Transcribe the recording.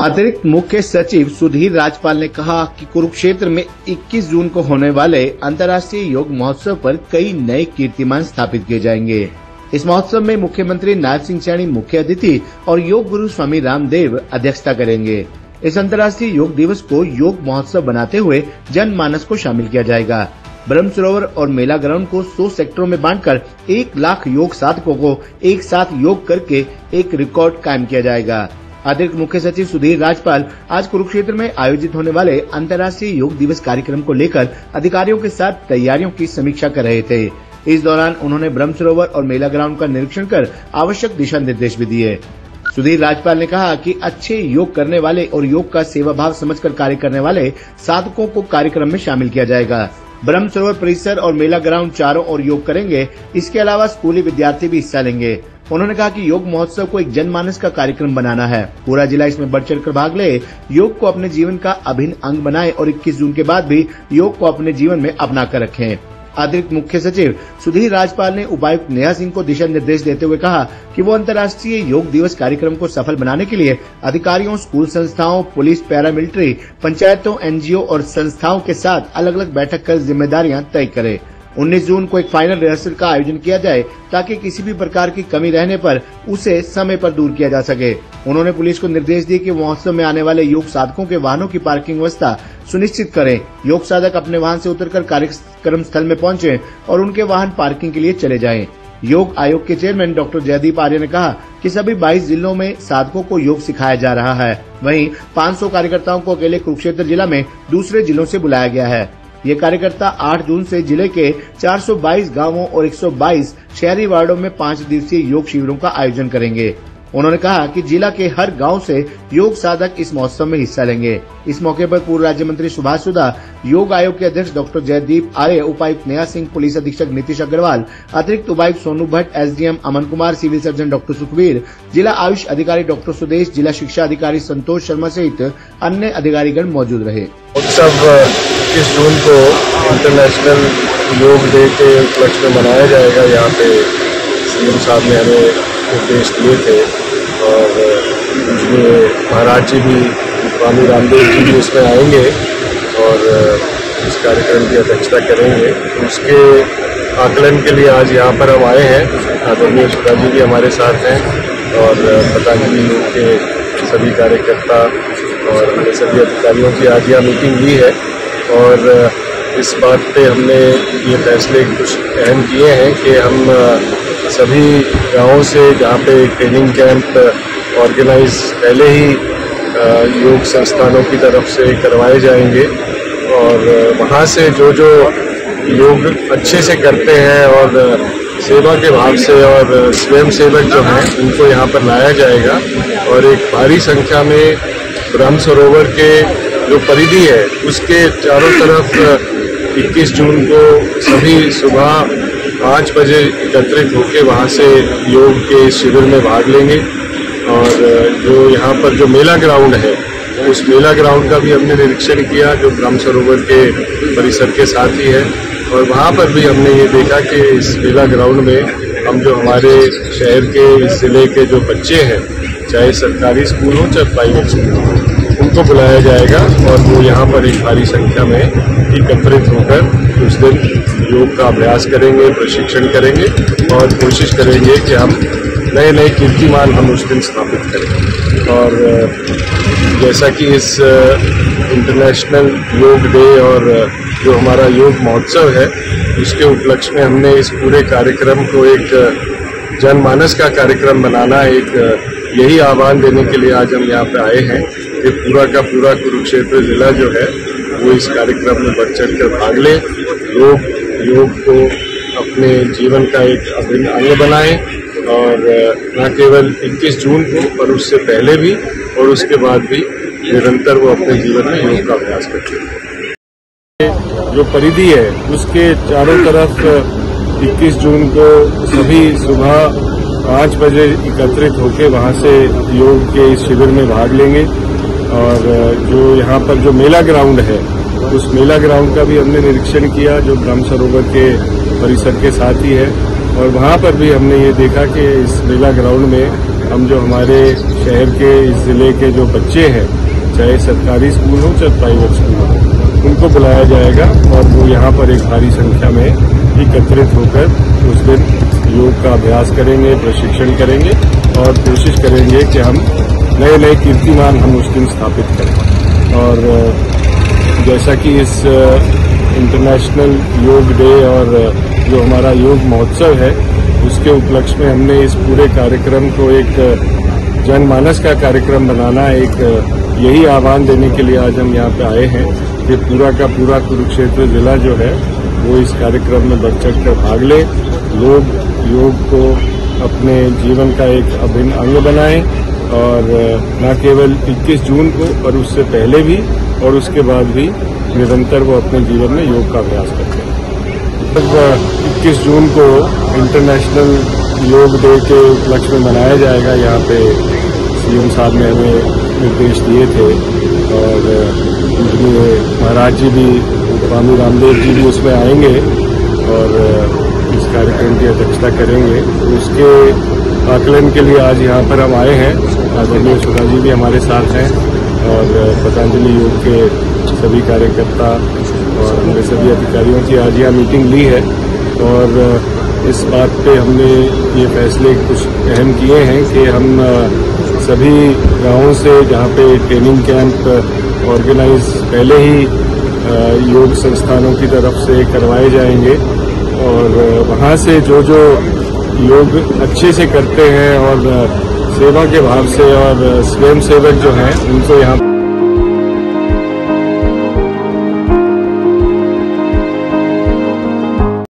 अतिरिक्त मुख्य सचिव सुधीर राजपाल ने कहा कि कुरुक्षेत्र में 21 जून को होने वाले अंतर्राष्ट्रीय योग महोत्सव पर कई नए कीर्तिमान स्थापित किए जाएंगे। इस महोत्सव में मुख्यमंत्री नायब सिंह सैनी मुख्य अतिथि और योग गुरु स्वामी रामदेव अध्यक्षता करेंगे। इस अंतर्राष्ट्रीय योग दिवस को योग महोत्सव बनाते हुए जनमानस को शामिल किया जाएगा। ब्रह्म सरोवर और मेला ग्राउंड को 100 सेक्टरों में बांटकर 1 लाख योग साधकों को एक साथ योग करके एक रिकॉर्ड कायम किया जाएगा। अतिरिक्त मुख्य सचिव सुधीर राजपाल आज कुरुक्षेत्र में आयोजित होने वाले अंतर्राष्ट्रीय योग दिवस कार्यक्रम को लेकर अधिकारियों के साथ तैयारियों की समीक्षा कर रहे थे। इस दौरान उन्होंने ब्रह्म सरोवर और मेला ग्राउंड का निरीक्षण कर आवश्यक दिशा निर्देश भी दिए। सुधीर राजपाल ने कहा कि अच्छे योग करने वाले और योग का सेवा भाव समझकर कार्य करने वाले साधकों को कार्यक्रम में शामिल किया जाएगा। ब्रह्म सरोवर परिसर और मेला ग्राउंड चारों ओर योग करेंगे। इसके अलावा स्कूली विद्यार्थी भी हिस्सा लेंगे। उन्होंने कहा कि योग महोत्सव को एक जनमानस का कार्यक्रम बनाना है। पूरा जिला इसमें बढ़ चढ़कर भाग ले, योग को अपने जीवन का अभिन्न अंग बनाए और 21 जून के बाद भी योग को अपने जीवन में अपना कर रखें। अतिरिक्त मुख्य सचिव सुधीर राजपाल ने उपायुक्त नेहा सिंह को दिशा निर्देश देते हुए कहा कि वो अंतर्राष्ट्रीय योग दिवस कार्यक्रम को सफल बनाने के लिए अधिकारियों, स्कूल संस्थाओं, पुलिस, पैरामिलिट्री, पंचायतों, एनजीओ और संस्थाओं के साथ अलग अलग बैठक कर जिम्मेदारियां तय करे। 19 जून को एक फाइनल रिहर्सल का आयोजन किया जाए ताकि किसी भी प्रकार की कमी रहने पर उसे समय पर दूर किया जा सके। उन्होंने पुलिस को निर्देश दिए कि महोत्सव में आने वाले योग साधकों के वाहनों की पार्किंग व्यवस्था सुनिश्चित करें। योग साधक अपने वाहन से उतरकर कार्यक्रम स्थल में पहुंचे और उनके वाहन पार्किंग के लिए चले जाएं। योग आयोग के चेयरमैन डॉक्टर जयदीप आर्य ने कहा कि सभी 22 जिलों में साधकों को योग सिखाया जा रहा है। वहीं 500 कार्यकर्ताओं को अकेले कुरुक्षेत्र जिला में दूसरे जिलों से बुलाया गया है। ये कार्यकर्ता 8 जून से जिले के 422 गांवों और 122 शहरी वार्डों में 5 दिवसीय योग शिविरों का आयोजन करेंगे। उन्होंने कहा कि जिला के हर गांव से योग साधक इस महोत्सव में हिस्सा लेंगे। इस मौके पर पूर्व राज्य मंत्री सुभाष सुधा, योग आयोग के अध्यक्ष डॉक्टर जयदीप आर्य, उपायुक्त नेहा सिंह, पुलिस अधीक्षक नीतीश अग्रवाल, अतिरिक्त उपायुक्त Sonu Bhatt, SDM Aman Kumar, civil surgeon doctor Sukhbir, जिला आयुष अधिकारी डॉक्टर सुदेश, जिला शिक्षा अधिकारी संतोष शर्मा सहित अन्य अधिकारीगण मौजूद रहे। उत्सव 21 जून को इंटरनेशनल योग डे के उपलक्ष्य में मनाया जाएगा। यहाँ पे सीएम साहब ने हमें निर्देश दिए थे और महाराज जी भी, स्वामी रामदेव जी भी इसमें आएंगे और इस कार्यक्रम की अध्यक्षता करेंगे। उसके आकलन के लिए आज यहाँ पर हम आए हैं। आदरणीय सुधा जी भी हमारे साथ हैं और पतंजलि योग के सभी कार्यकर्ता और हमारे सभी अधिकारियों की आज यहाँ मीटिंग ली है और इस बात पे हमने ये फैसले कुछ अहम किए हैं कि हम सभी गांवों से जहाँ पे ट्रेनिंग कैंप ऑर्गेनाइज पहले ही योग संस्थानों की तरफ से करवाए जाएंगे और वहाँ से जो योग अच्छे से करते हैं और सेवा के भाव से और स्वयं सेवक जो हैं उनको यहाँ पर लाया जाएगा और एक भारी संख्या में ब्रह्म सरोवर के जो परिधि है उसके चारों तरफ 21 जून को सभी सुबह 5 बजे एकत्रित होकर वहाँ से योग के शिविर में भाग लेंगे और जो यहाँ पर जो मेला ग्राउंड है उस मेला ग्राउंड का भी हमने निरीक्षण किया जो ब्रह्म सरोवर के परिसर के साथ ही है और वहाँ पर भी हमने ये देखा कि इस मेला ग्राउंड में हम जो हमारे शहर के इस जिले के जो बच्चे हैं, चाहे सरकारी स्कूल हो चाहे प्राइवेट स्कूल हो, उनको बुलाया जाएगा और वो यहाँ पर एक भारी संख्या में एकत्रित होकर उस दिन योग का अभ्यास करेंगे, प्रशिक्षण करेंगे और कोशिश करेंगे कि हम नए नए कीर्तिमान हम उस दिन स्थापित करें। और जैसा कि इस इंटरनेशनल योग डे और जो हमारा योग महोत्सव है उसके उपलक्ष्य में हमने इस पूरे कार्यक्रम को एक जनमानस का कार्यक्रम बनाना, एक यही आह्वान देने के लिए आज हम यहाँ पे आए हैं कि पूरा का पूरा कुरुक्षेत्र जिला जो है वो इस कार्यक्रम में बढ़ चढ़ कर भाग ले, योग को अपने जीवन का एक अभिन्न अंग बनाए और न केवल 21 जून को पर उससे पहले भी और उसके बाद भी निरंतर वो अपने जीवन में योग का अभ्यास करते हैं। जो परिधि है उसके चारों तरफ 21 जून को सभी सुबह 5 बजे एकत्रित होकर वहाँ से योग के इस शिविर में भाग लेंगे और जो यहाँ पर जो मेला ग्राउंड है उस मेला ग्राउंड का भी हमने निरीक्षण किया जो ब्रह्म सरोवर के परिसर के साथ ही है और वहाँ पर भी हमने ये देखा कि इस मेला ग्राउंड में हम जो हमारे शहर के इस जिले के जो बच्चे हैं चाहे सरकारी स्कूल हो चाहे प्राइवेट स्कूल हो, उनको बुलाया जाएगा और वो यहाँ पर एक भारी संख्या में एकत्रित होकर उस दिन योग का अभ्यास करेंगे, प्रशिक्षण करेंगे और कोशिश करेंगे कि हम नए नए कीर्तिमान हम उस दिन स्थापित करें। और जैसा कि इस इंटरनेशनल योग डे और जो हमारा योग महोत्सव है उसके उपलक्ष्य में हमने इस पूरे कार्यक्रम को एक जनमानस का कार्यक्रम बनाना, एक यही आह्वान देने के लिए आज हम यहाँ पे आए हैं कि पूरा का पूरा कुरुक्षेत्र जिला जो है वो इस कार्यक्रम में बढ़ चढ़ कर भाग ले, लोग योग को अपने जीवन का एक अभिन्न अंग बनाएं और न केवल 21 जून को पर उससे पहले भी और उसके बाद भी निरंतर वो अपने जीवन में योग का अभ्यास करते हैं। 21 जून को इंटरनेशनल योग डे के उपलक्ष्य में मनाया जाएगा। यहाँ पे सीएम साहब ने हमें निर्देश दिए थे और महाराज जी भी, स्वामी रामदेव जी भी उसमें आएंगे और इस कार्यक्रम की अध्यक्षता करेंगे। उसके आकलन के लिए आज यहाँ पर हम आए हैं। आदरणीय सुधा जी भी हमारे साथ हैं और पतंजलि योग के सभी कार्यकर्ता और हमारे सभी अधिकारियों की आज यहाँ मीटिंग ली है और इस बात पे हमने ये फैसले कुछ अहम किए हैं कि हम सभी गांवों से जहाँ पे ट्रेनिंग कैंप ऑर्गेनाइज पहले ही योग संस्थानों की तरफ से करवाए जाएंगे और वहाँ से जो जो योग अच्छे से करते हैं और सेवा के भाव से और स्वयं सेवक जो हैं उनको यहाँ